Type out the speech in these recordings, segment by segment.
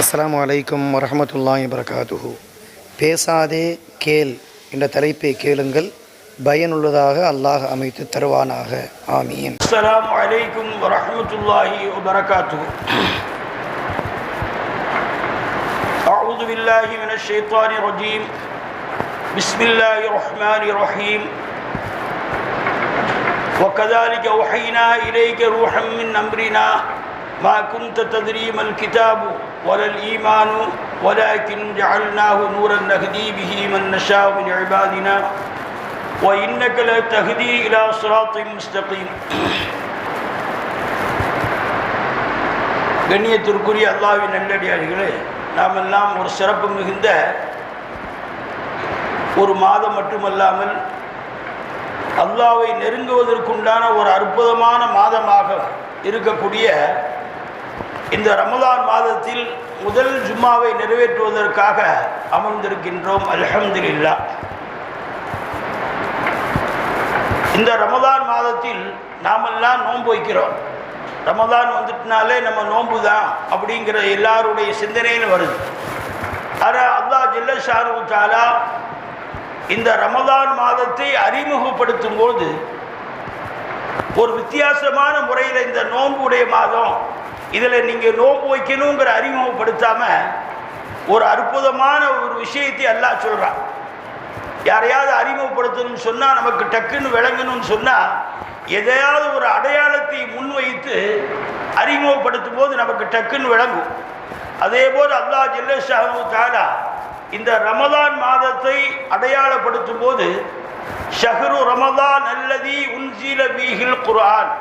அஸ்ஸலாமு அலைக்கும் வரஹ்மத்துல்லாஹி வபரகாத்துஹு. பேசாதே கேள் என்ற தலைப்பை கேளுங்கள், பயனுள்ளதாக அல்லாஹ் அமைத்து தருவானாக. ஆமீன். அஸ்ஸலாமு அலைக்கும் வரஹ்மத்துல்லாஹி வபரகாத்துஹு. அஊது பில்லாஹி மினஷ் ஷைத்தானிர் ரஜீம். பிஸ்மில்லாஹிர் ரஹ்மானிர் ரஹீம். وكذلك أوحينا إليك روحا من أمرنا ما كنت تدري ما الكتاب ولا الإيمان ولكن جعلناه نورا نهدي به من نشاء من عبادنا وإنك لتهدي إلى صراط مستقيم. கண்ணியத்திற்குரிய அல்லாஹ்வின் நல்லடியார்களே, நாம் எல்லாம் ஒரு சிறப்பு மிகுந்த ஒரு மாதம் மட்டுமல்லாமல் அல்லாஹ்வை நெருங்குவதற்குண்டான ஒரு அற்புதமான மாதமாக இருக்கக்கூடிய இந்த ரமலான் மாதத்தில் முதல் ஜும்மாவை நிறைவேற்றுவதற்காக அமர்ந்திருக்கின்றோம். அல்ஹம்துலில்லாஹ். இந்த ரமலான் மாதத்தில் நாமெல்லாம் நோன்பு வைக்கிறோம். ரமலான் வந்துட்டுனாலே நம்ம நோன்பு தான் அப்படிங்கிற எல்லாருடைய சிந்தனையில் வருது. ஆனால் அல்லாஹ் ஜல்ல ஷானஹு தஆலா இந்த ரமலான் மாதத்தை அறிமுகப்படுத்தும் போது ஒரு வித்தியாசமான முறையில் இந்த நோன்புடைய மாதம், இதில் நீங்கள் நோன்பு வைக்கணுங்கிற அறிமுகப்படுத்தாமல் ஒரு அற்புதமான ஒரு விஷயத்தை அல்லாஹ் சொல்கிறான். யாரையாவது அறிமுகப்படுத்தணும்னு சொன்னால், நமக்கு டக்குன்னு விளங்கணும்னு சொன்னால், எதையாவது ஒரு அடையாளத்தை முன்வைத்து அறிமுகப்படுத்தும் போது நமக்கு டக்குன்னு விளங்கும். அதே போல் அல்லாஹ் ஜல்ல ஷானஹு தஆலா இந்த ரமலான் மாதத்தை அடையாளப்படுத்தும் போது ஷஹ்ரு ரமலான் அல்லதி உன்சில ஃபீஹில் குர்ஆன்,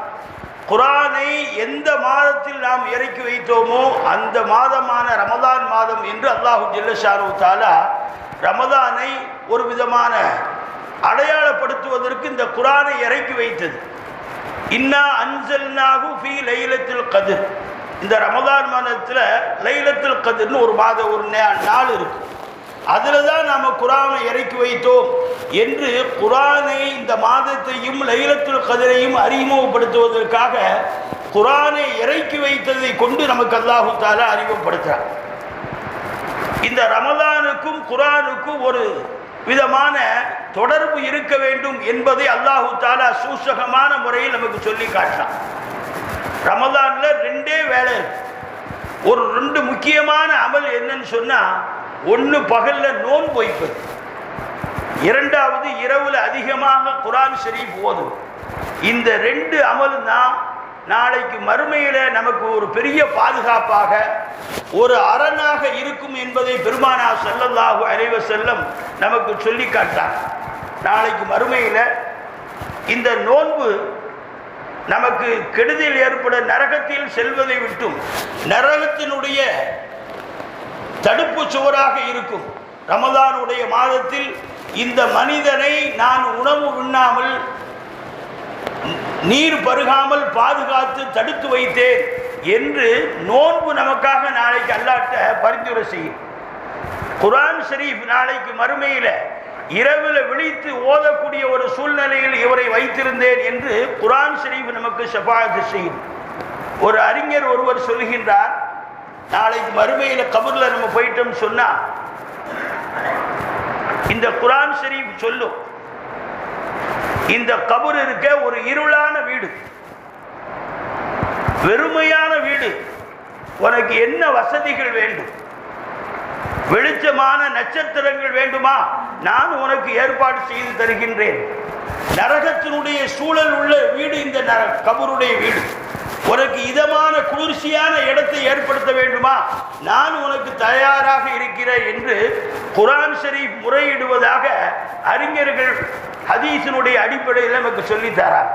குர்ஆனை எந்த மாதத்தில் நாம் இறக்கி வைத்தோமோ அந்த மாதமான ரமலான் மாதம் என்று அல்லாஹ் ஜல்ல ஷானஹு தஆலா ரமலானை ஒரு விதமான அடையாளப்படுத்துவதற்கு இந்த குர்ஆனை இறக்கி வைத்தது. இன்னா அன்சல்நாஹு ஃபீ லைலத்துல் கத்ர், இந்த ரமலான் மாதத்தில் லைலத்துல் கத்ர்னு ஒரு மாதம், ஒரு நாள் இருக்குது. அதில் தான் நாம் குர்ஆனை இறக்கி வைத்தோம் என்று குர்ஆனை இந்த மாதத்தையும் லைலத்துல் கத்ரையும் அறிமுகப்படுத்துவதற்காக குர்ஆனை இறக்கி வைத்ததை கொண்டு நமக்கு அல்லாஹ் தஆலா அறிமுகப்படுத்துகிறார். இந்த ரமலானுக்கும் குர்ஆனுக்கும் ஒரு விதமான தொடர்பு இருக்க வேண்டும் என்பதை அல்லாஹ் தஆலா சூசகமான முறையில் நமக்கு சொல்லி காட்டினான். ரமலானில் ரெண்டே வேலை, ஒரு ரெண்டு முக்கியமான அமல் என்னன்னு சொன்னால், ஒன்று பகலில் நோன்பு வைப்பது, இரண்டாவது இரவில் அதிகமாக குர்ஆன் ஷரீஃப் ஓதும். இந்த ரெண்டு அமல் தான் நாளைக்கு மறுமையில் நமக்கு ஒரு பெரிய பாதுகாப்பாக, ஒரு அரணாக இருக்கும் என்பதை பெருமானார் ஸல்லல்லாஹு அலைஹி வஸல்லம் நமக்கு சொல்லி காட்டார். நாளைக்கு மறுமையில் இந்த நோன்பு நமக்கு கெடுதல் ஏற்பட, நரகத்தில் செல்வதை விட்டும் நரகத்தினுடைய தடுப்பு சுவராக இருக்கும். ரமலானுடைய மாதத்தில் இந்த மனிதனை நான் உணவு உண்ணாமல், நீர் பருகாமல் பாதுகாத்து தடுத்து வைத்தேன் என்று நோன்பு நமக்காக நாளைக்கு அல்லாஹ்ட்ட பரிந்துரை செய்யும். குர்ஆன் ஷரீஃப் நாளைக்கு மறுமையில் இரவில் விழித்து ஓதக்கூடிய ஒரு சூழ்நிலையில் இவரை வைத்திருந்தேன் என்று குர்ஆன் ஷரீஃப் நமக்கு ஷஃபாஅத் செய்யும். ஒரு அறிஞர் ஒருவர் சொல்கின்றார், நாளைக்கு மறுமையில் கபரில் நம்ம போயிட்டோம்னு சொன்னால் இந்த குர்ஆன் ஷரீஃப் சொல்லும், இந்த கபர் இருக்க ஒரு இருளான வீடு, வெறுமையான வீடு, உனக்கு என்ன வசதிகள் வேண்டும்? வெளிச்சமான நட்சத்திரங்கள் வேண்டுமா? நான் உனக்கு ஏற்பாடு செய்து தருகின்றேன். நரகத்தினுடைய சூழல் உள்ள வீடு இந்த கபருடைய வீடு. உனக்கு இதமான குளிர்ச்சியான இடத்தை ஏற்படுத்த வேண்டுமா? நான் உனக்கு தயாராக இருக்கிறேன் என்று குர்ஆன் ஷரீஃப் முறையிடுவதாக அறிஞர்கள் ஹதீஸினுடைய அடிப்படையில் நமக்கு சொல்லித்தரார்.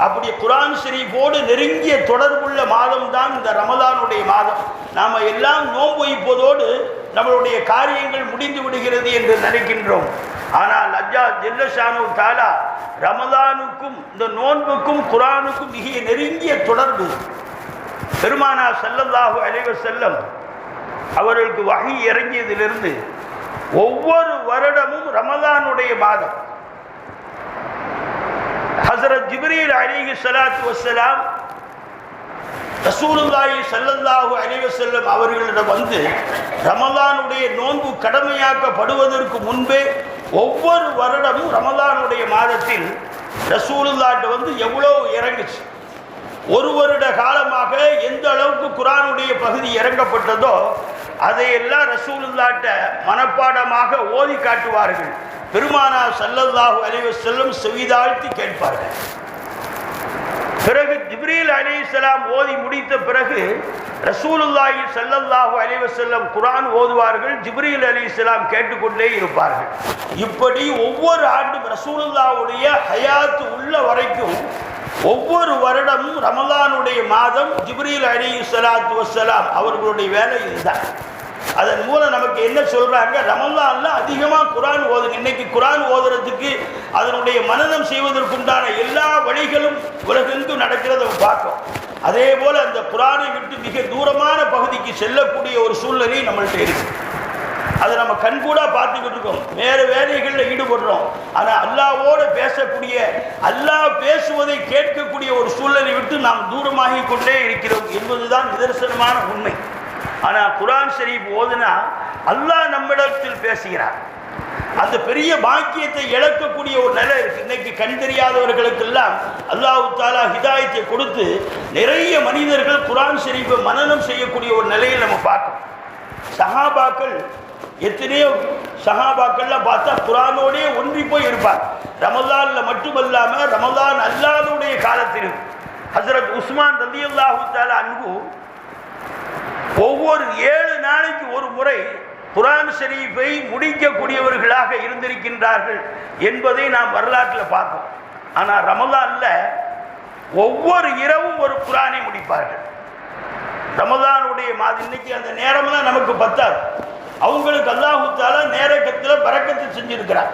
அப்படி குர்ஆன் ஷரீஃபோடு நெருங்கிய தொடர்புள்ள மாதம் தான் இந்த ரமலானுடைய மாதம். நாம் எல்லாம் நோன்பு வைப்பதோடு நம்மளுடைய காரியங்கள் முடிந்து விடுகிறது என்று நினைக்கின்றோம். ஆனால் அல்லாஹ் ஜல்ல ஷானஹு தஆலா ரமலானுக்கும் இந்த நோன்புக்கும் குர்ஆனுக்கும் மிக நெருங்கிய தொடர்பு. பெருமானார் ஸல்லல்லாஹு அலைஹி வஸல்லம் அவர்களுக்கு வஹி இறங்கியதிலிருந்து ஒவ்வொரு வருடமும் ரமலானுடைய மாதம் ஹஸரத் ஜிப்ரீல் அலைஹி ஸலாத்து வஸ்ஸலாம் ரசூலுல்லாஹி ஸல்லல்லாஹு அலைஹி வஸல்லம் அவர்களிடம் வந்து ரமலானுடைய நோன்பு கடமையாக்கப்படுவதற்கு முன்பே ஒவ்வொரு வருடமும் ரமலானுடைய மாதத்தில் ரசூலுல்லாஹ்ட்ட வந்து எவ்வளோ இறங்குச்சு, ஒரு வருட காலமாக எந்த அளவுக்கு குர்ஆனுடைய பகுதி இறங்கப்பட்டதோ அதையெல்லாம் ரசூலுல்லாஹ்ட்ட மனப்பாடமாக ஓதி காட்டுவார்கள். பெருமானார் ஸல்லல்லாஹு அலைஹி வஸல்லம் செவிதாழ்த்தி கேட்பார்கள். பிறகு ஜிப்ரீல் அலைஹிஸ்ஸலாம் ஓதி முடித்த பிறகு ரசூலுல்லாஹி ஸல்லல்லாஹு அலைஹி வஸல்லம் குர்ஆன் ஓதுவார்கள். ஜிப்ரீல் அலைஹிஸ்ஸலாம் கேட்டுக்கொண்டே இருப்பார்கள். இப்படி ஒவ்வொரு ஆண்டும் ரசூலுல்லாஹ்வுடைய ஹயாத் உள்ள வரைக்கும் ஒவ்வொரு வருடமும் ரமலானுடைய மாதம் ஜிப்ரீல் அலைஹிஸ்ஸலாத்து வஸ்ஸலாம் அவர்களுடைய வேலை இதுதான். அதன் மூலம் நமக்கு என்ன சொல்றாங்க, ரமலான்ல அதிகமாக குர்ஆன் ஓதுங்க. இன்னைக்கு குர்ஆன் ஓதுறதுக்கு அதனுடைய மனனம் செய்வதற்குண்டான எல்லா வழிகளும் உலகெங்கும் நடக்கிறத பார்க்கும். அதே போல அந்த குர்ஆனை விட்டு மிக தூரமான பகுதிக்கு செல்லக்கூடிய ஒரு சூழ்நிலை நம்மள்கிட்ட இருக்கு. அதை நம்ம கண்கூடா பார்த்துக்கிட்டு இருக்கோம். வேறு வேலைகளில் ஈடுபடுறோம். ஆனால் அல்லாஹ்வோடு பேசக்கூடிய, அல்லாஹ் பேசுவதை கேட்கக்கூடிய ஒரு சூழ்நிலை விட்டு நாம் தூரமாகி கொண்டே இருக்கிறோம் என்பதுதான் நிதர்சனமான உண்மை. ஆனால் குர்ஆன் ஷரீஃப் ஓதுனா அல்லாஹ் நம்மிடத்தில் பேசுகிறார். அந்த பெரிய பாக்கியத்தை இழக்கக்கூடிய ஒரு நிலை இருக்கு. இன்னைக்கு கண் தெரியாதவர்களுக்கெல்லாம் அல்லாஹ் தஆலா ஹிதாயத்தை கொடுத்து நிறைய மனிதர்கள் குர்ஆன் ஷரீஃபை மனனம் செய்யக்கூடிய ஒரு நிலையில் நம்ம பார்க்கணும். சஹாபாக்கள் எத்தனையோ சஹாபாக்கள்லாம் பார்த்தா குர்ஆனோடே ஒன்றி போய் இருப்பார். ரமலானில் மட்டுமல்லாமல் ரமலான் அல்லாதுடைய காலத்திலும் ஹஸரத் உஸ்மான் ரலியல்லாஹு தஆலா அன்ஹு ஒவ்வொரு 7 நாளைக்கு ஒரு முறை குர்ஆன் ஷரீஃபை முடிக்கக்கூடியவர்களாக இருந்திருக்கின்றார்கள் என்பதை நாம் வரலாற்றில் பார்ப்போம். ஆனால் ரமலான்ல ஒவ்வொரு இரவும் ஒரு குர்ஆனை முடிப்பார்கள். ரமலானுடைய மாதம் இன்னைக்கு அந்த நேரம்லாம் நமக்கு பத்தாது. அவங்களுக்கு அல்லாஹ் தஆலா நேரத்தில் பரக்கத்து செஞ்சிருக்கிறார்.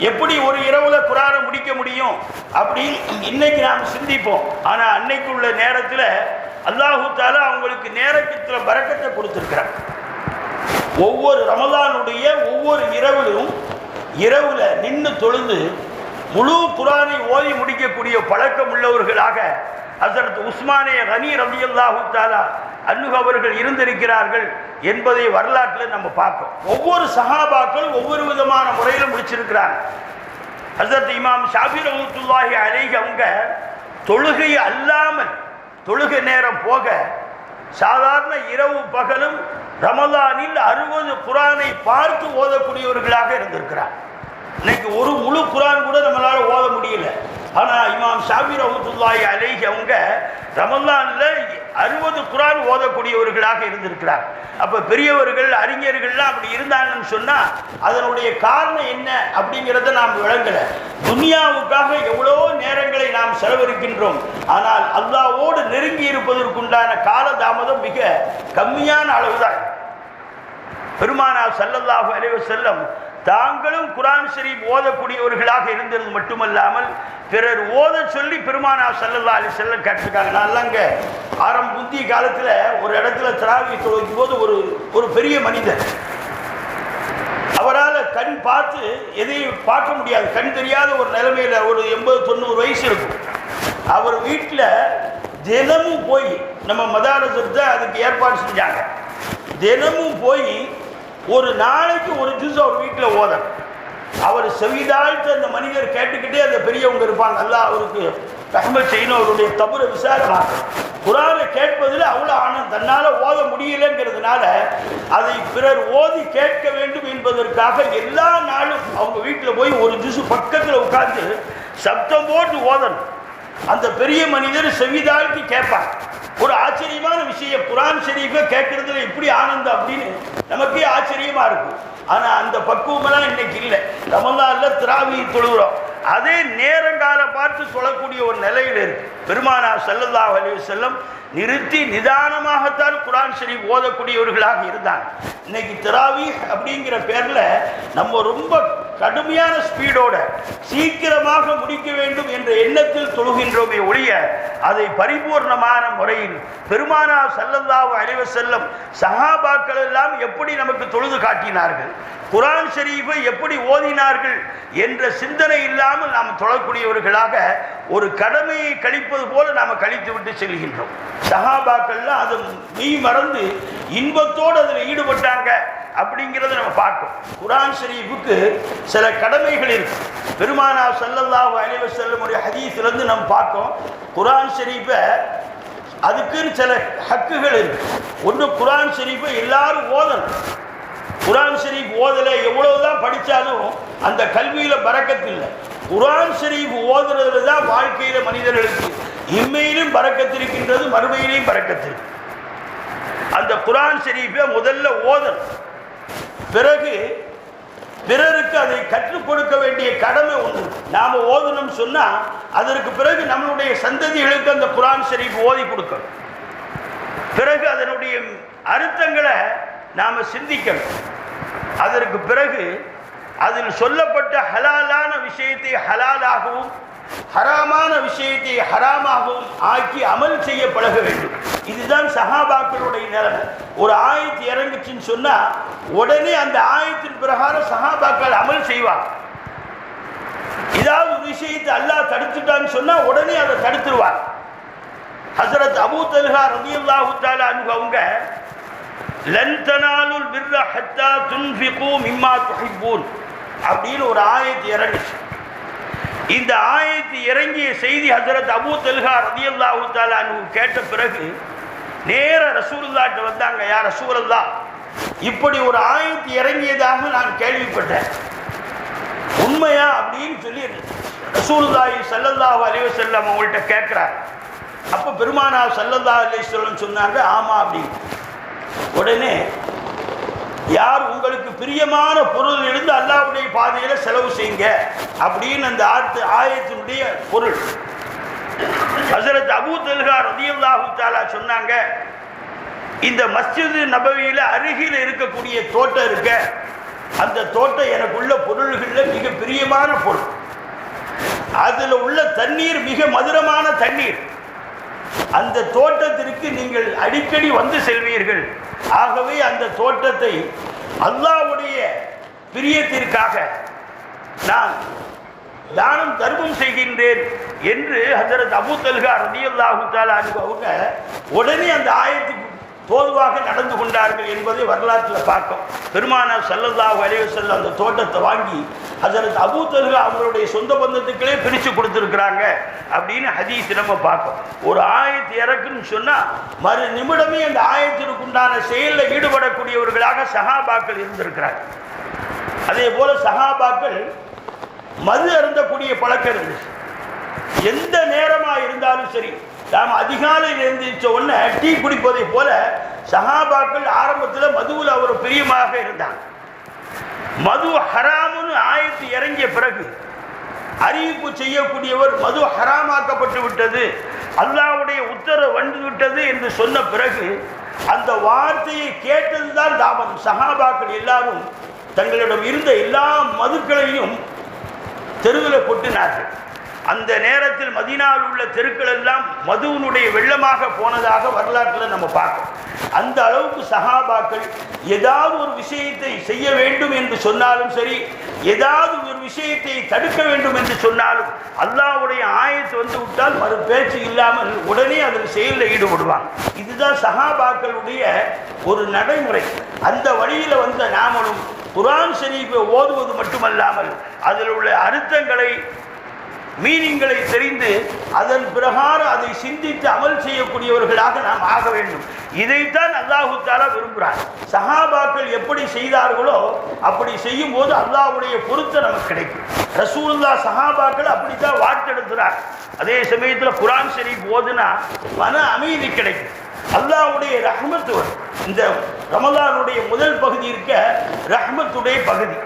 எப்படி ஒரு இரவுல குர்ஆனை முடிக்க முடியும் அப்படின்னு இன்னைக்கு நாம் சிந்திப்போம். ஆனால் அன்னைக்கு உள்ள நேரத்தில் அல்லாஹ் தஆலா அவங்களுக்கு நேரத்தில் பரக்கத்தை கொடுத்திருக்கிறார். ஒவ்வொரு ரமலானுடைய ஒவ்வொரு இரவுல நின்று தொழுது முழு குர்ஆனை ஓதி முடிக்கக்கூடிய பழக்கம் உள்ளவர்களாக ஹஸரத் உஸ்மானே கனி ரலியல்லாஹு தஆலா அன்ஹு அவர்கள் இருந்திருக்கிறார்கள் என்பதை வரலாற்றில் நம்ம பார்ப்போம். ஒவ்வொரு சஹாபாக்கள் ஒவ்வொரு விதமான முறையில் முடிச்சிருக்கிறாங்க. ஹஸரத் இமாம் ஷாஃபி ரஹ்மத்துல்லாஹி அலைஹி அவங்க தொழுகை அல்லாமல் தொழுகை நேரம் போக சாதாரண இரவு பகலும் ரமலானில் 60 குர்ஆனை பார்த்து ஓதக்கூடியவர்களாக இருந்திருக்கிறார். இன்னைக்கு ஒரு முழு குர்ஆன் கூட நம்மளால ஓத முடியல. ஆனால் இமாம் ஷாஃபி ரஹ்மத்துல்லாஹி அலைஹி அவங்க ரமலான்ல 60 குர்ஆன் ஓதக்கூடியவர்களாக இருந்திருக்கிறார். அப்போ பெரியவர்கள் அறிஞர்கள்லாம் அப்படி இருந்தாங்கன்னு சொன்னால் அதனுடைய காரணம் என்ன அப்படிங்கிறத நாம் விளங்கலை. துனியாவுக்காக எவ்வளோ நேரங்களை நாம் செலவழிக்கின்றோம். ஆனால் அல்லாஹ்வோடு நெருங்கி இருப்பதற்குண்டான காலதாமதம் மிக கம்மியான அளவுதான். பெருமானார் ஸல்லல்லாஹு அலைஹி வஸல்லம் தாங்களும் குர்ஆன் ஷரீஃப் ஓதக்கூடியவர்களாக இருந்தது மட்டுமல்லாமல் பிறர் ஓத சொல்லி பெருமானார் ஸல்லல்லாஹு அலைஹி வஸல்லம் கேட்டிருக்காங்க. நான் அங்கே முந்திய காலத்தில் ஒரு இடத்துல தராவீஹ் தொழுகும் போது ஒரு பெரிய மனிதர், அவரால் கண் பார்த்து எதையும் பார்க்க முடியாது, கண் தெரியாத ஒரு நிலைமையில் ஒரு 80-90 வயசு இருக்கும். அவர் வீட்டில் தினமும் போய் நம்ம மதாரசத்தை அதுக்கு ஏற்பாடு செஞ்சாங்க. தினமும் போய் ஒரு நாளைக்கு ஒரு ஜூஸ் அவர் வீட்டில் ஓதணும். அவர் செவிதாழ்த்து அந்த மனிதர் கேட்டுக்கிட்டே அந்த பெரியவங்க இருப்பாங்க. அல்லாஹ் அவருக்கு ரஹ்மத் செய்யணும், அவருடைய தபுரை விசாரமாக குர்ஆனை கேட்பதில் அவ்வளோ ஆனந்தம். தன்னால் ஓத முடியலைங்கிறதுனால அதை பிறர் ஓதி கேட்க வேண்டும் என்பதற்காக எல்லா நாளும் அவங்க வீட்டில் போய் ஒரு ஜூஸ் பக்கத்தில் உட்கார்ந்து சப்தம் போட்டு ஓதணும். அந்த பெரிய மனிதர் செவிதாழ்த்தி கேட்பார். ஒரு ஆச்சரியமான விஷயம், குர்ஆன் ஷரீஃபை கேட்கறதுல எப்படி ஆனந்தம் அப்படின்னு நமக்கே ஆச்சரியமா இருக்கும். ஆனால் அந்த பக்குவமெல்லாம் இன்னைக்கு இல்லை. ரமலான்ல தராவீஹ் தொழுகிறோம், அதே நேரங்காலம் பார்த்து சொல்லக்கூடிய ஒரு நிலையில் இருக்கு. பெருமானார் ஸல்லல்லாஹு அலைஹி வஸல்லம் நிறுத்தி நிதானமாகத்தான் குர்ஆன் ஷரீஃப் ஓதக்கூடியவர்களாக இருந்தாங்க. இன்னைக்கு தராவீஹ் அப்படிங்கிற பேரில் நம்ம ரொம்ப கடுமையான ஸ்பீடோட சீக்கிரமாக முடிக்க வேண்டும் என்ற எண்ணத்தில் தொழுகின்றோமே ஒழிய அதை பரிபூர்ணமான முறையில் பெருமானார் ஸல்லல்லாஹு அலைஹி வஸல்லம் சஹாபாக்கள் எல்லாம் எப்படி நமக்கு தொழுது காட்டினார்கள், குர்ஆன் ஷரீஃபை எப்படி ஓதினார்கள் என்ற சிந்தனை இல்லாமல் நாம் தொழக்கூடியவர்களாக ஒரு கடமையை கழிப்பது போல நாம் கழித்து விட்டு செல்கின்றோம். சஹாபாக்கள்லாம் அதை மெய் மறந்து இன்பத்தோடு அதில் ஈடுபட்டாங்க அப்படிங்கிறத நம்ம பார்க்கணும். குர்ஆன் ஷரீஃபுக்கு சில கடமைகள் இருக்கு. பெருமானார் ஸல்லல்லாஹு அலைஹி வஸல்லம் உடைய ஹதீஸிலிருந்து நம்ம பார்த்தோம், குர்ஆன் ஷரீஃபை அதுக்குன்னு சில ஹக்குகள் இருக்கு. ஒன்று, குர்ஆன் ஷரீஃபை எல்லாரும் ஓதணும். குர்ஆன் ஷரீஃப் ஓதலை எவ்வளவுதான் படித்தாலும் அந்த கல்வியில் பரக்கத்து இல்லை. குர்ஆன் ஷரீஃப் ஓதுறதுல தான் வாழ்க்கையில் மனிதர்களுக்கு இம்மையிலும் பரக்கத்து இருக்கின்றது, மறுமையிலையும் பரக்கத்து இருக்கு. அந்த குர்ஆன் ஷரீஃபை முதல்ல ஓதணும். பிறகு பிறருக்கு அதை கற்றுக் கொடுக்க வேண்டிய கடமை ஒன்று. நாம் ஓதணும்னு சொன்னால் அதற்கு பிறகு நம்மளுடைய சந்ததிகளுக்கு அந்த குர்ஆன் ஷரீஃப் ஓதி கொடுக்கணும். பிறகு அதனுடைய அர்த்தங்களை நாம் சிந்திக்கணும். அதற்கு பிறகு அதில் சொல்லப்பட்ட ஹலாலான விஷயத்தை ஹலாலாகவும் ஹராமான விஷயத்தை ஹராமாகவும் ஆக்கி அமல் செய்ய பழக வேண்டும். இதுதான் சஹாபாக்களுடைய நிலைமை. ஒரு ஆயத்து இறங்குச்சுன்னு சொன்னால் உடனே அந்த ஆயத்தின் பிரகாரம் சஹாபாக்கள் அமல் செய்வாங்க. ஏதாவது ஒரு விஷயத்தை அல்லாஹ் தடுத்துட்டான்னு சொன்னால் உடனே அதை தடுத்துருவாங்க. ஹஸரத் அபூ தல்ஹா ரலியல்லாஹு தஆலா அன்ஹு அவங்க லன் தனாலுல் பிர்ர ஹத்தா துன்ஃபிகு மிம்மா துஹிப்பூன் அப்படின்னு ஒரு ஆயத்து இறங்குச்சு. இந்த ஆயத்து இறங்கிய செய்தி ஹஸரத் அபூ தல்ஹா ரலியல்லாஹு தஆலா அன்ஹு கேட்ட பிறகு நேர ரசூலுல்லாஹ்ட்ட வந்தாங்க. யா ரசூலல்லாஹ், இப்படி ஒரு ஆயத்து இறங்கியதாக நான் கேள்விப்பட்டேன், உண்மையா அப்படின்னு சொல்லி ரசூலுல்லாஹி ஸல்லல்லாஹு அலைஹி வஸல்லம் அவங்கள்ட்ட கேட்குறார். அப்போ பெருமானார் ஸல்லல்லாஹு அலைஹி வஸல்லம் சொன்னாங்க, ஆமாம் அப்படின்னு. உடனே யார் உங்களுக்கு பிரியமான பொருள் இருந்து அல்லாஹ்வுடைய பாதையில் செலவு செய்யுங்க அப்படின்னு அந்த ஆயத்தினுடைய பொருள். ஹஸரத் அபூ தல்ஹா ரலியல்லாஹு தஆலா சொன்னாங்க, இந்த மஸ்ஜிது நபவியில் அருகில் இருக்கக்கூடிய தோட்டம் இருக்க, அந்த தோட்டம் எனக்குள்ள பொருள்களில் மிக பிரியமான பொருள். அதில் உள்ள தண்ணீர் மிக மதுரமான தண்ணீர். அந்த தோட்டத்திற்கு நீங்கள் அடிக்கடி வந்து செல்வீர்கள். ஆகவே அந்த தோட்டத்தை அல்லாஹ்வுடைய பிரியத்திற்காக நான் தானம் தர்மம் செய்கின்றேன் என்று ஹஸரத் அபூ தல்ஹா ரலியல்லாஹு தஆலா அன்ஹு அவங்க உடனே அந்த ஆயத்துக்கு தோதுவாக நடந்து கொண்டார்கள் என்பதை வரலாற்றில் பார்க்கும். பெருமானார் ஸல்லல்லாஹு அலைஹி வஸல்லம் அந்த தோட்டத்தை வாங்கி ஹஸரத் அபூ தல்ஹா அவங்களுடைய சொந்த பந்தத்துக்களே பிரித்து கொடுத்துருக்குறாங்க அப்படின்னு ஹதீஸ் நம்ம பார்க்கும். ஒரு ஆயத்து இறக்குன்னு சொன்னால் மறு நிமிடமே அந்த ஆயத்திற்கு உண்டான செயலில் ஈடுபடக்கூடியவர்களாக சஹாபாக்கள் இருந்திருக்கிறாங்க. அதே போல சஹாபாக்கள் மது அருந்தக்கூடிய பழக்கம் இருந்துச்சு. எந்த நேரமாக இருந்தாலும் சரி, நாம் அதிகாலையில் எழுந்திரிச்ச உடனே டீ குடிப்பதை போல சஹாபாக்கள் ஆரம்பத்தில் மதுவில் அவர் பிரியமாக இருந்தாங்க. மது ஹராமுன்னு ஆயத்து இறங்கிய பிறகு அறிவிப்பு செய்யக்கூடியவர் மது ஹராமாக்கப்பட்டு விட்டது, அல்லாஹ்வுடைய உத்தரவு வந்து விட்டது என்று சொன்ன பிறகு அந்த வார்த்தையை கேட்டதுதான் தாமதம். சஹாபாக்கள் எல்லாரும் தங்களிடம் இருந்த எல்லா மதுக்களையும் தெருவில் கொட்டினார்கள். அந்த நேரத்தில் மதீனாவில் உள்ள தெருக்கள் எல்லாம் மதுவினுடைய வெள்ளமாக போனதாக வரலாற்றில் நம்ம பார்க்கணும். அந்த அளவுக்கு சஹாபாக்கள் ஏதாவது ஒரு விஷயத்தை செய்ய வேண்டும் என்று சொன்னாலும் சரி, ஏதாவது ஒரு விஷயத்தை தடுக்க வேண்டும் என்று சொன்னாலும் அல்லாஹ்வுடைய ஆயத்து வந்து விட்டால் மறு பேச்சு இல்லாமல் உடனே அதில் செயலில் ஈடுபடுவாங்க. இதுதான் சஹாபாக்களுடைய ஒரு நடைமுறை. அந்த வழியில் வந்த நாமளும் குர்ஆன் ஷரீஃபை ஓதுவது மட்டுமல்லாமல் அதில் உள்ள அர்த்தங்களை மீனிங்களை தெரிந்து அதன் பிரகாரம் அதை சிந்தித்து அமல் செய்யக்கூடியவர்களாக நாம் ஆக வேண்டும். இதைத்தான் அல்லாஹு தஆலா விரும்புகிறார். சஹாபாக்கள் எப்படி செய்தார்களோ அப்படி செய்யும் போது அல்லாஹ்வுடைய பொருத்தம் நமக்கு கிடைக்கும். ரசூலுல்லாஹ் சஹாபாக்கள் அப்படித்தான் வார்த்தெடுக்கிறார். அதே சமயத்தில் குர்ஆன் ஷரீஃப் ஓதுனா மன அமைதி கிடைக்கும், அல்லாஹ்வுடைய ரஹ்மத் வரும். இந்த ரமலானுடைய முதல் பகுதி இருக்க ரஹ்மத்துடைய பகுதி.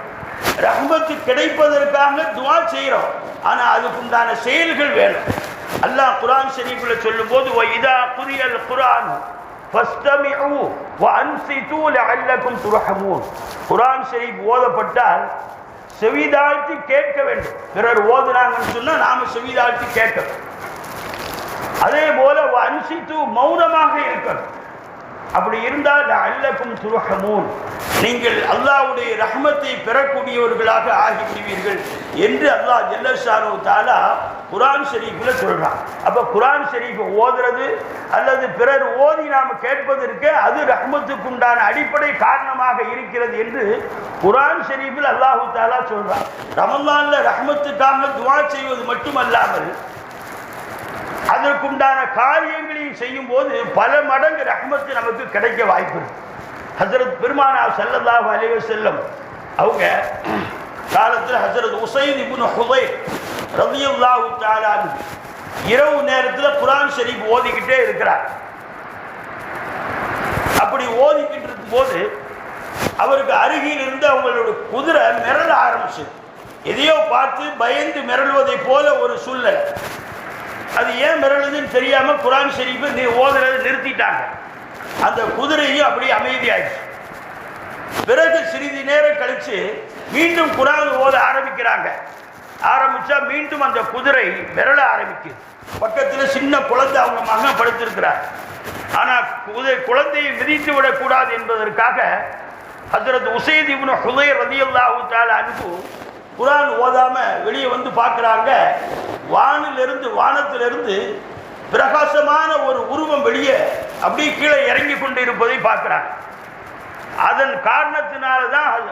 ரஹ்மத்து கிடைப்பதற்காக துஆ செய்கிறோம், ஆனால் அதுக்குண்டான செயல்கள் வேணும். அல்லாஹ் குர்ஆன் ஷரீஃபில் சொல்லும்போது வஇதா குரியல் குர்ஆன் ஃபஸ்தமிஉ வஅன்சிது லஅல்லகும் துர்ஹமூன். குர்ஆன் ஷரீஃப் ஓதப்பட்டால் செவிதாழ்த்தி கேட்க வேண்டும். பிறர் ஓதுனாங்கன்னு சொன்னால் நாம் செவிதாழ்த்தி கேட்கணும். அதே போல வஅன்சிது மௌனமாக இருக்கணும். அப்படி இருந்தால் லஅல்லகும் துர்ஹமூன், நீங்கள் அல்லாஹ்வுடைய ரஹ்மத்தை பெறக்கூடியவர்களாக ஆகிவிடுவீர்கள் என்று அல்லாஹ் ஜல்ல ஷானஹு தஆலா குர்ஆன் ஷரீஃபில் சொல்றான். அப்ப குர்ஆன் ஷரீஃபை ஓதுறது அல்லது பிறர் ஓதி நாம் கேட்பதற்கு அது ரஹ்மத்துக்கு உண்டான அடிப்படை காரணமாக இருக்கிறது என்று குர்ஆன் ஷரீஃபில் அல்லாஹ் தஆலா சொல்றான். ரமலான்ல ரஹ்மத்துக்காக துஆ செய்வது மட்டுமல்லாமல் அதற்குண்டான காரியங்களையும் செய்யும் போது பல மடங்கு ரஹ்மத்து நமக்கு கிடைக்க வாய்ப்பு இருக்கு. ஹஜ்ரத் பெருமானார் ஸல்லல்லாஹு அலைஹி வஸல்லம் அவங்க காலத்தில் ஹஜ்ரத் உஸைத் இப்னு ஹுதைர் ரலியல்லாஹு தஆலா இரவு நேரத்தில் குர்ஆன் ஷரீஃப் ஓதிக்கிட்டே இருக்கிறார். அப்படி ஓதிக்கிட்டு இருக்கும்போது அவருக்கு அருகில் இருந்து அவங்களோட குதிரை மிரள ஆரம்பிச்சது. எதையோ பார்த்து பயந்து மிரளுவதை போல ஒரு சூழ்நிலை. அது ஏன் மிரளுதுன்னு தெரியாம குர்ஆன் ஷரீஃபை ஓதுறதை நிறுத்திட்டாங்க. அந்த குதிரையும் அப்படியே அமைதியாயிடுச்சு. பிறகு சிறிது நேரம் கழிச்சு மீண்டும் குர்ஆன் ஓத ஆரம்பிச்சா மீண்டும் அந்த குதிரை மிரள ஆரம்பிக்குது. பக்கத்தில் சின்ன குழந்தை அவங்க மகன் படுத்திருக்கிறார். ஆனால் குழந்தையை மிதித்து விடக்கூடாது என்பதற்காக ஹஜ்ரத் உஸைத் இப்னு ஹுதைர் ரலியல்லாஹு தஆலா அன்ஹு குர்ஆன் ஓதாம வெளியே வந்து பார்க்குறாங்க. வானத்திலிருந்து பிரகாசமான ஒரு உருவம் வெளியே அப்படியே கீழே இறங்கி கொண்டு இருப்பதை பார்க்கிறாங்க. அதன் காரணத்தினால்தான்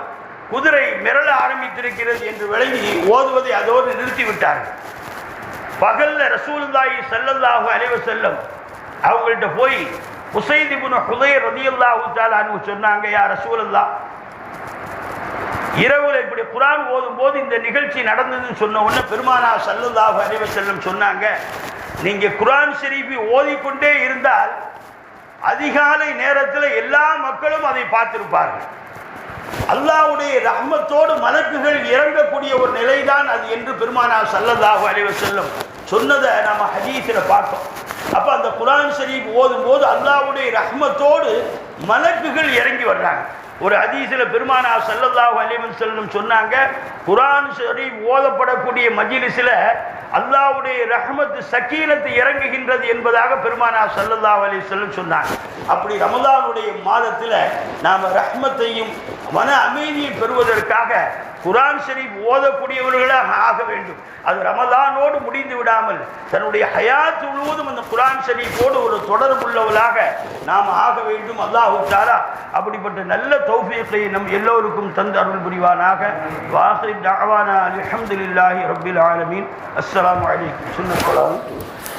குதிரை மிரள ஆரம்பித்திருக்கிறது என்று விளங்கி ஓதுவதை அதோடு நிறுத்திவிட்டார்கள். பகல்ல ரசூலுல்லாஹி ஸல்லல்லாஹு அலைஹி வஸல்லம் அவங்கள்ட்ட போய் உஸைத் இப்னு ஹுதைர் ரலியல்லாஹு தஆலா அன்ஹு சொன்னாங்க, யா ரசூலல்லாஹ், இரவுல இப்படி குர்ஆன் ஓதும் போது இந்த நிகழ்ச்சி நடந்ததுன்னு சொன்ன உடனே பெருமானார் ஸல்லல்லாஹு அலைஹி வஸல்லம் சொன்னாங்க, நீங்க குர்ஆன் ஷரீஃபை ஓதிக்கொண்டே இருந்தால் அதிகாலை நேரத்தில் எல்லா மக்களும் அதை பார்த்திருப்பார்கள். அல்லாஹ்வுடைய ரஹ்மத்தோடு மலக்குகள் இறங்கக்கூடிய ஒரு நிலைதான் அது என்று பெருமானார் ஸல்லல்லாஹு அலைஹி வஸல்லம் சொன்னதை நம்ம ஹதீஸில் பார்த்தோம். அப்போ அந்த குர்ஆன் ஷரீஃப் ஓதும் போது அல்லாஹ்வுடைய ரஹ்மத்தோடு மலக்குகள் இறங்கி வர்றாங்க. ஒரு ஹதீஸில் பெருமானார் ஸல்லல்லாஹு அலைஹி வஸல்லம் சொன்னாங்க, குர்ஆன் ஷரீஃப் ஓதப்படக்கூடிய மஜ்லிஸில் அல்லாஹ்வுடைய ரஹ்மத் சக்கீனத்து இறங்குகின்றது என்பதாக பெருமானார் ஸல்லல்லாஹு அலைஹி வஸல்லம் சொன்னாங்க. அப்படி ரமலானுடைய மாதத்தில் நாம் ரஹ்மத்தையும் மன அமைதியை பெறுவதற்காக குர்ஆன் ஷரீஃப் ஓதக்கூடியவர்களாக ஆக வேண்டும். அது ரமலானோடு முடிந்து விடாமல் தன்னுடைய ஹயாத் முழுவதும் அந்த குர்ஆன் ஷரீஃபோடு ஒரு தொடர்புள்ளவர்களாக நாம் ஆக வேண்டும். அல்லாஹ் தஆலா அப்படிப்பட்ட நல்ல தௌஃபீகை நம் எல்லோருக்கும் தந்து அருள் புரிவானாக. வாஹிர் தஅவானா அல்ஹம்துலில்லாஹி ரப்பில் ஆலமீன். அஸ்ஸலாமு அலைக்கும்.